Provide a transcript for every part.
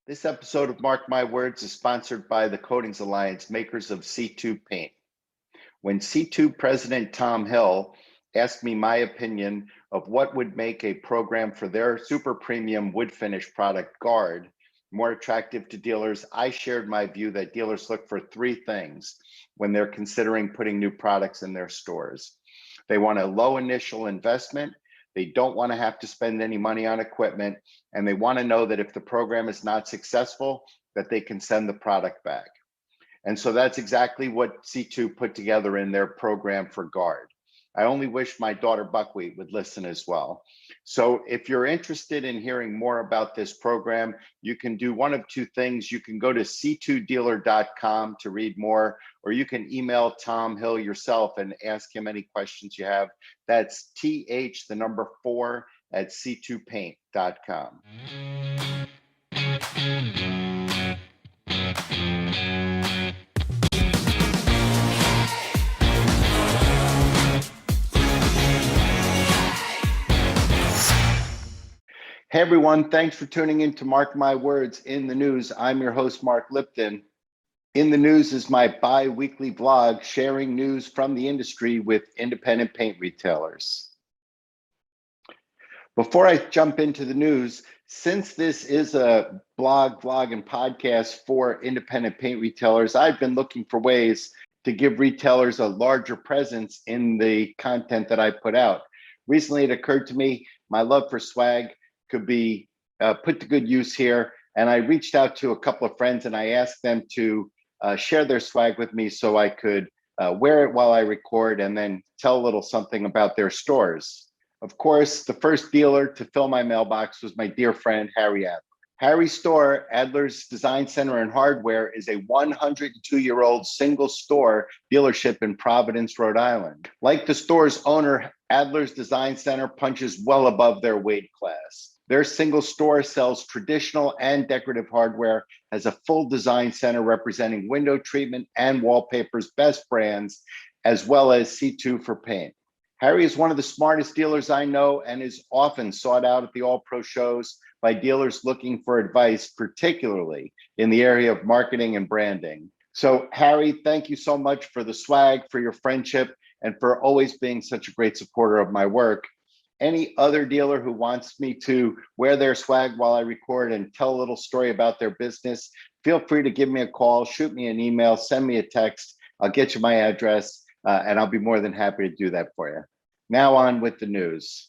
This episode of Mark My Words is sponsored by the Coatings Alliance, makers of C2 paint. When C2 President Tom Hill asked me my opinion of what would make a program for their super premium wood finish product, Guard, more attractive to dealers, I shared my view that dealers look for three things when they're considering putting new products in their stores. They want a low initial investment. They don't want to have to spend any money on equipment, and they want to know that if the program is not successful, that they can send the product back. And so that's exactly what C2 put together in their program for Guard. I only wish my daughter Buckwheat would listen as well. So if you're interested in hearing more about this program, you can do one of two things. You can go to c2dealer.com to read more, or you can email Tom Hill yourself and ask him any questions you have. That's th4 at c2paint.com. Hey everyone, thanks for tuning in to Mark My Words in the News. I'm your host, Mark Lipton. In the News is my bi-weekly blog sharing news from the industry with independent paint retailers. Before I jump into the news, since this is a blog, vlog, and podcast for independent paint retailers, I've been looking for ways to give retailers a larger presence in the content that I put out. Recently, it occurred to me my love for swag could be put to good use here. And I reached out to a couple of friends and I asked them to share their swag with me so I could wear it while I record and then tell a little something about their stores. Of course, the first dealer to fill my mailbox was my dear friend, Harry Adler. Harry's store, Adler's Design Center and Hardware, is a 102-year-old single store dealership in Providence, Rhode Island. Like the store's owner, Adler's Design Center punches well above their weight class. Their single store sells traditional and decorative hardware, has a full design center representing window treatment and wallpaper's best brands, as well as C2 for paint. Harry is one of the smartest dealers I know and is often sought out at the All Pro shows by dealers looking for advice, particularly in the area of marketing and branding. So Harry, thank you so much for the swag, for your friendship, and for always being such a great supporter of my work. Any other dealer who wants me to wear their swag while I record and tell a little story about their business, feel free to give me a call, shoot me an email, send me a text. I'll get you my address and I'll be more than happy to do that for you. Now on with the news.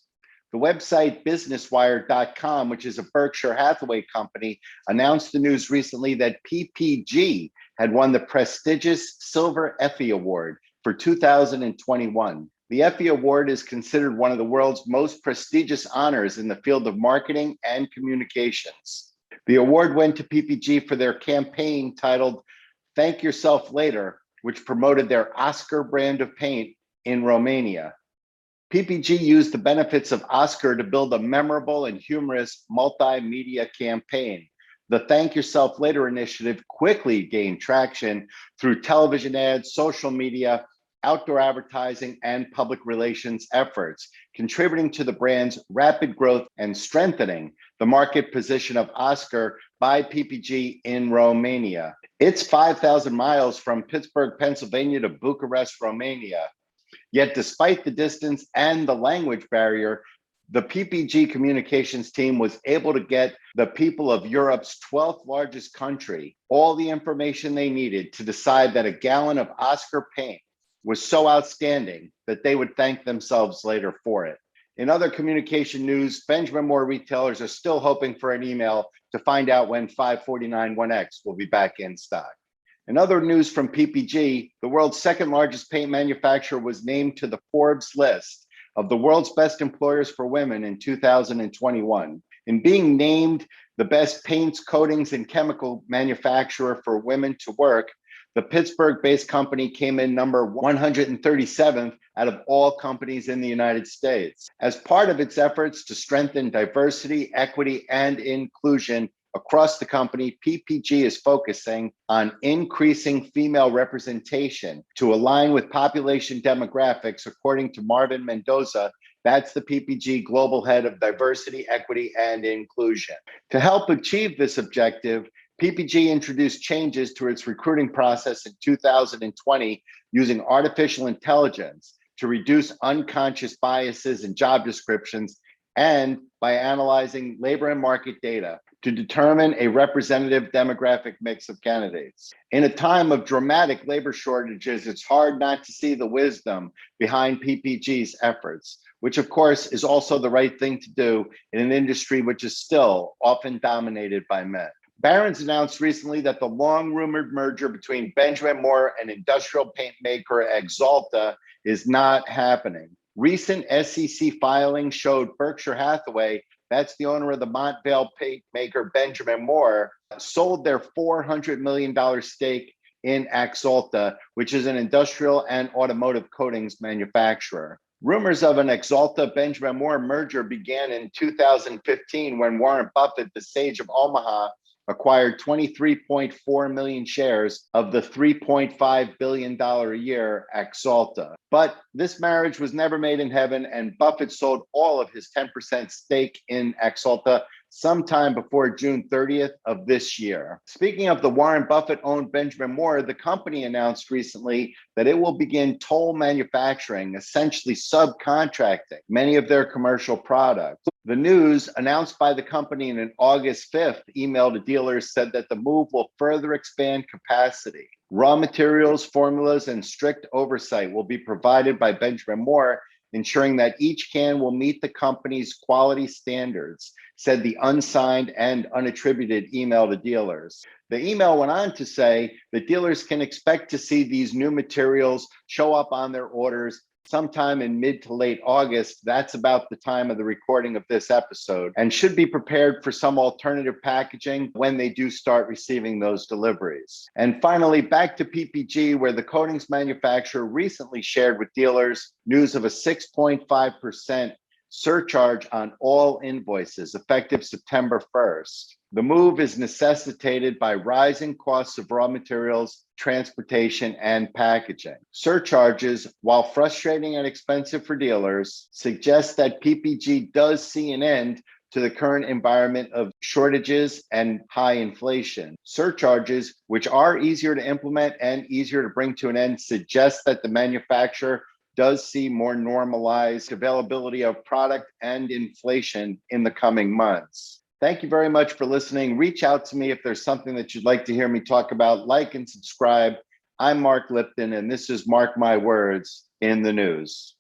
The website businesswire.com, which is a Berkshire Hathaway company, announced the news recently that PPG had won the prestigious Silver Effie Award for 2021. The Effie Award is considered one of the world's most prestigious honors in the field of marketing and communications. The award went to PPG for their campaign titled Thank Yourself Later, which promoted their Oscar brand of paint in Romania. PPG used the benefits of Oscar to build a memorable and humorous multimedia campaign. The Thank Yourself Later initiative quickly gained traction through television ads, social media, outdoor advertising, and public relations efforts, contributing to the brand's rapid growth and strengthening the market position of Oscar by PPG in Romania. It's 5,000 miles from Pittsburgh, Pennsylvania to Bucharest, Romania. Yet despite the distance and the language barrier, the PPG communications team was able to get the people of Europe's 12th largest country all the information they needed to decide that a gallon of Oscar paint was so outstanding that they would thank themselves later for it. In other communication news, Benjamin Moore retailers are still hoping for an email to find out when 549 1X will be back in stock. In other news from PPG, the world's second largest paint manufacturer was named to the Forbes list of the world's best employers for women in 2021. In being named the best paints, coatings, and chemical manufacturer for women to work, the Pittsburgh-based company came in number 137th out of all companies in the United States. As part of its efforts to strengthen diversity, equity, and inclusion across the company, PPG is focusing on increasing female representation to align with population demographics, according to Marvin Mendoza, That's the PPG Global Head of Diversity, Equity, and Inclusion. To help achieve this objective, PPG introduced changes to its recruiting process in 2020 using artificial intelligence to reduce unconscious biases in job descriptions and by analyzing labor and market data to determine a representative demographic mix of candidates. In a time of dramatic labor shortages, it's hard not to see the wisdom behind PPG's efforts, which of course is also the right thing to do in an industry which is still often dominated by men. Barron's announced recently that the long-rumored merger between Benjamin Moore and industrial paint maker Axalta is not happening. Recent SEC filings showed Berkshire Hathaway, that's the owner of the Montvale paint maker Benjamin Moore, sold their $400 million stake in Axalta, which is an industrial and automotive coatings manufacturer. Rumors of an Axalta Benjamin Moore merger began in 2015 when Warren Buffett, the sage of Omaha, acquired 23.4 million shares of the $3.5 billion a year Axalta. But this marriage was never made in heaven, and Buffett sold all of his 10% stake in Axalta sometime before June 30th of this year. Speaking of the Warren Buffett-owned Benjamin Moore, the company announced recently that it will begin toll manufacturing, essentially subcontracting many of their commercial products. The news, announced by the company in an August 5th email to dealers, said that the move will further expand capacity. Raw materials, formulas, and strict oversight will be provided by Benjamin Moore, ensuring that each can will meet the company's quality standards, said the unsigned and unattributed email to dealers. The email went on to say that dealers can expect to see these new materials show up on their orders sometime in mid to late August. That's about the time of the recording of this episode, and should be prepared for some alternative packaging when they do start receiving those deliveries. And finally, back to PPG, where the coatings manufacturer recently shared with dealers news of a 6.5% surcharge on all invoices effective September 1st. The move is necessitated by rising costs of raw materials, transportation, and packaging. Surcharges, while frustrating and expensive for dealers, suggest that PPG does see an end to the current environment of shortages and high inflation. Surcharges, which are easier to implement and easier to bring to an end, suggest that the manufacturer does see more normalized availability of product and inflation in the coming months. Thank you very much for listening. Reach out to me if there's something that you'd like to hear me talk about. Like and subscribe. I'm Mark Lipton, and this is Mark My Words in the News.